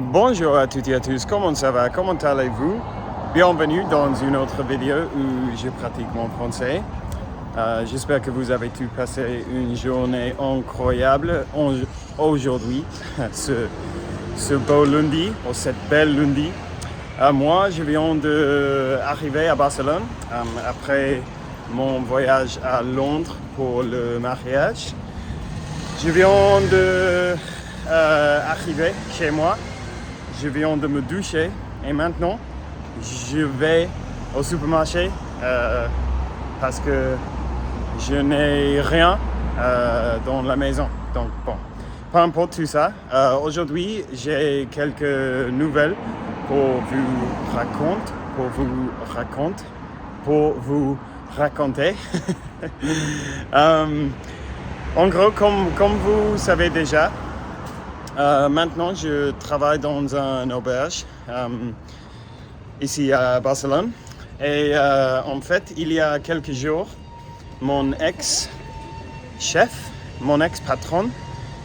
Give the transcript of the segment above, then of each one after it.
Bonjour à toutes et à tous, comment ça va? Comment allez-vous? Bienvenue dans une autre vidéo où je pratique mon français. J'espère que vous avez tous passé une journée incroyable aujourd'hui, ce beau lundi, ou cette belle lundi. Moi, je viens d'arriver à Barcelone après mon voyage à Londres pour le mariage. Je viens d'arriver chez moi. Je viens de me doucher et maintenant je vais au supermarché parce que je n'ai rien dans la maison. Donc bon, peu importe tout ça. Aujourd'hui, j'ai quelques nouvelles pour vous raconter. En gros, comme vous savez déjà, maintenant, je travaille dans un auberge ici à Barcelone. Et en fait, il y a quelques jours, mon ex-chef, mon ex-patron,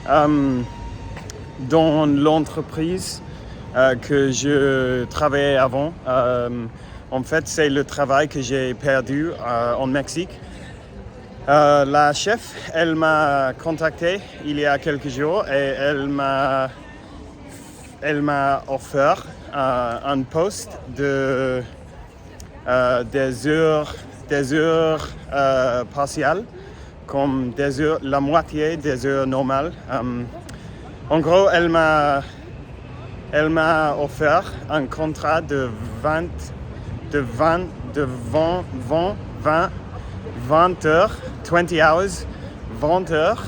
dans l'entreprise que je travaillais avant, en fait, c'est le travail que j'ai perdu en Mexique. La chef, elle m'a contacté il y a quelques jours et elle m'a offert un poste de des heures partielles, comme des heures, la moitié des heures normales. En gros, elle m'a offert un contrat de 20 heures, 20 hours, 20 heures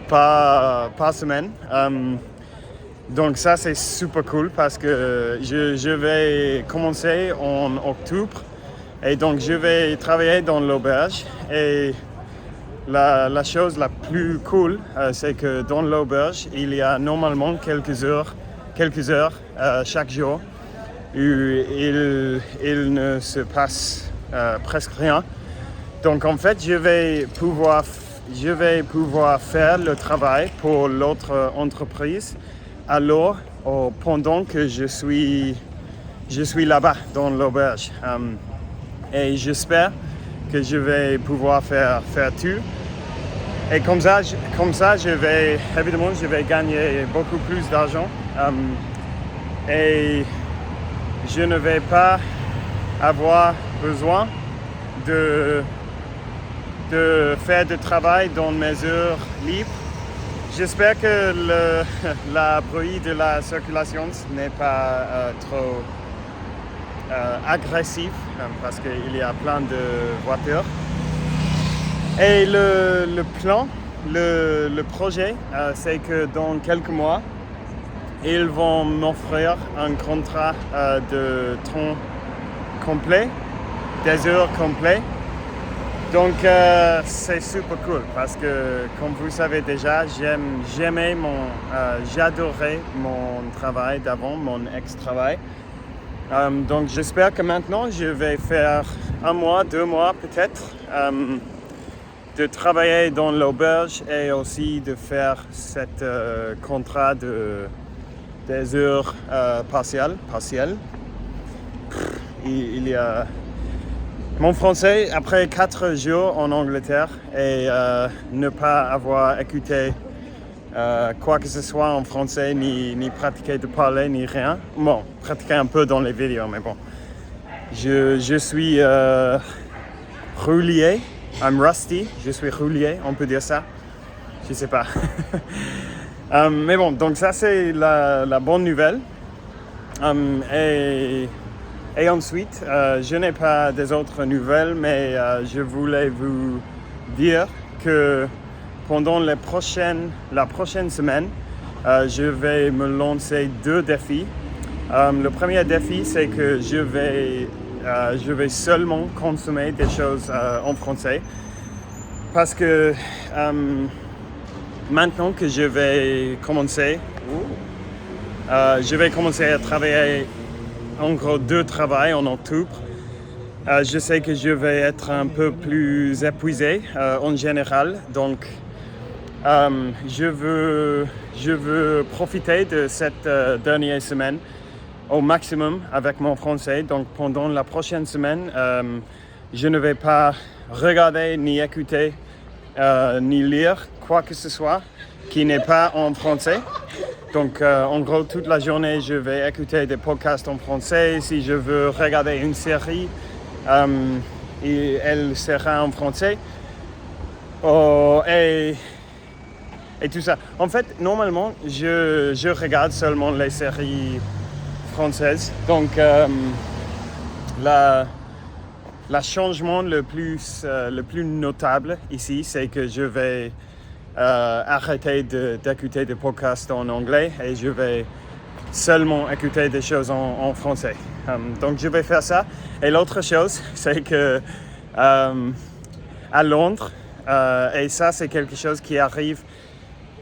par semaine. Donc ça, c'est super cool parce que je vais commencer en octobre et donc je vais travailler dans l'auberge. Et la chose la plus cool, c'est que dans l'auberge, il y a normalement quelques heures chaque jour où il ne se passe presque rien. Donc en fait, je vais pouvoir faire le travail pour l'autre entreprise alors pendant que je suis là-bas dans l'auberge. Et j'espère que je vais pouvoir faire tout. Et comme ça, je vais gagner beaucoup plus d'argent. Et je ne vais pas avoir besoin de faire du travail dans mes heures libres. J'espère que la bruit de la circulation n'est pas trop agressif parce qu'il y a plein de voitures. Et le plan, le projet, c'est que dans quelques mois, ils vont m'offrir un contrat de temps complet, des heures complètes. Donc c'est super cool parce que comme vous savez déjà, j'adorais mon travail d'avant, mon ex-travail. Donc j'espère que maintenant je vais faire 1 mois, 2 mois peut-être de travailler dans l'auberge et aussi de faire cet contrat des heures partielles. Il y a mon français, après 4 jours en Angleterre et ne pas avoir écouté quoi que ce soit en français, ni pratiquer de parler, ni rien. Bon, pratiquer un peu dans les vidéos, mais bon. Je suis rouillé, I'm rusty, je suis rouillé, on peut dire ça. Je sais pas. Mais bon, donc ça c'est la bonne nouvelle. Et ensuite, je n'ai pas des autres nouvelles, mais je voulais vous dire que pendant la prochaine semaine, je vais me lancer 2 défis. Le premier défi, c'est que je vais seulement consommer des choses en français. Parce que maintenant que je vais commencer à travailler en gros 2 travails en octobre. Je sais que je vais être un peu plus épuisé en général, donc je veux je veux profiter de cette dernière semaine au maximum avec mon français. Donc pendant la prochaine semaine, je ne vais pas regarder, ni écouter, ni lire quoi que ce soit qui n'est pas en français. Donc en gros, toute la journée, je vais écouter des podcasts en français. Si je veux regarder une série, elle sera en français. Et tout ça. En fait, normalement, je regarde seulement les séries françaises. Donc, le changement le plus notable ici, c'est que je vais arrêter d'écouter des podcasts en anglais et je vais seulement écouter des choses en français. Donc, je vais faire ça. Et l'autre chose, c'est que à Londres, et ça, c'est quelque chose qui arrive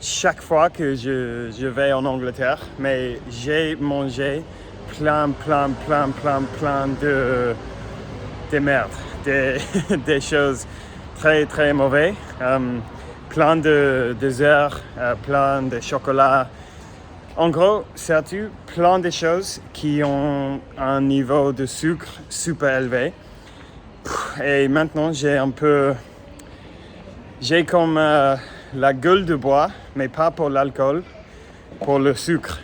chaque fois que je vais en Angleterre, mais j'ai mangé plein de merde, des choses très très mauvaises, plein de desserts, plein de chocolat. En gros, surtout plein de choses qui ont un niveau de sucre super élevé. Et maintenant, j'ai comme la gueule de bois, mais pas pour l'alcool, pour le sucre.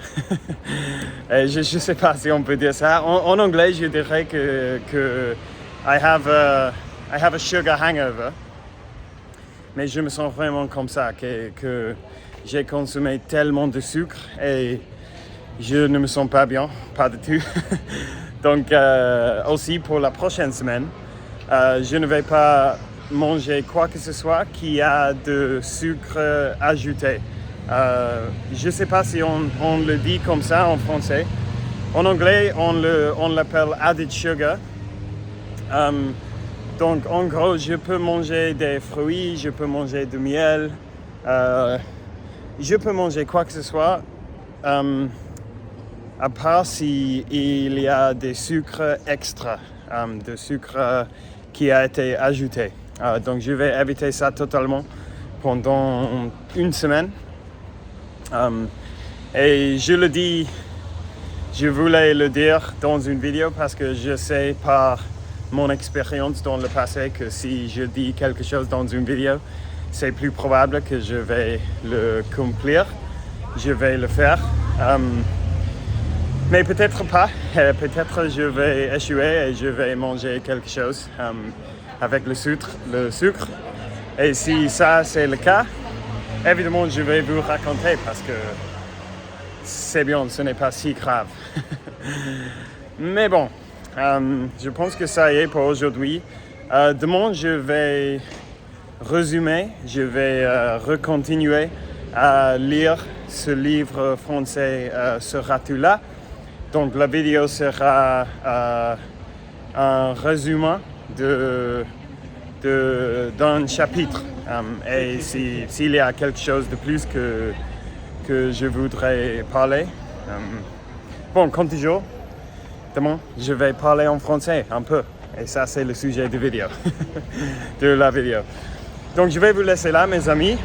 Et je ne sais pas si on peut dire ça. En anglais, je dirais que I have a sugar hangover. Mais je me sens vraiment comme ça, que j'ai consommé tellement de sucre et je ne me sens pas bien, pas du tout. Donc aussi pour la prochaine semaine, je ne vais pas manger quoi que ce soit qui a de sucre ajouté. Je ne sais pas si on le dit comme ça en français. En anglais, on l'appelle added sugar. Donc en gros, je peux manger des fruits, je peux manger du miel, je peux manger quoi que ce soit, à part s'il y a des sucres extra, de sucre qui a été ajouté. Donc je vais éviter ça totalement pendant une semaine. Et je voulais le dire dans une vidéo parce que je sais par mon expérience dans le passé que si je dis quelque chose dans une vidéo, c'est plus probable que je vais le accomplir, je vais le faire. Mais peut-être pas, peut-être je vais échouer et je vais manger quelque chose avec le sucre. Et si ça c'est le cas, évidemment je vais vous raconter parce que c'est bien, ce n'est pas si grave. Mais bon, je pense que ça y est pour aujourd'hui. Demain je vais résumer, je vais recontinuer à lire ce livre français Seras-tu là? Donc la vidéo sera un résumé d'un chapitre. Et s'il y a quelque chose de plus que je voudrais parler, bon, comme toujours, demain, je vais parler en français un peu. Et ça, c'est le sujet de vidéo, de la vidéo. Donc, je vais vous laisser là, mes amis.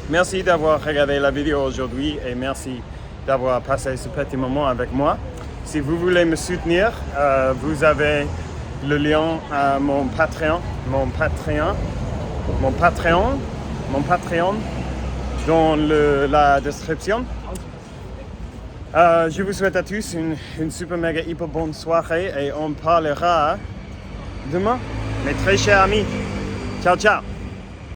Merci d'avoir regardé la vidéo aujourd'hui et merci d'avoir passé ce petit moment avec moi. Si vous voulez me soutenir, vous avez le lien à mon Patreon dans la description. Je vous souhaite à tous une super méga hyper bonne soirée et on parlera demain, mes très chers amis. Ciao, ciao!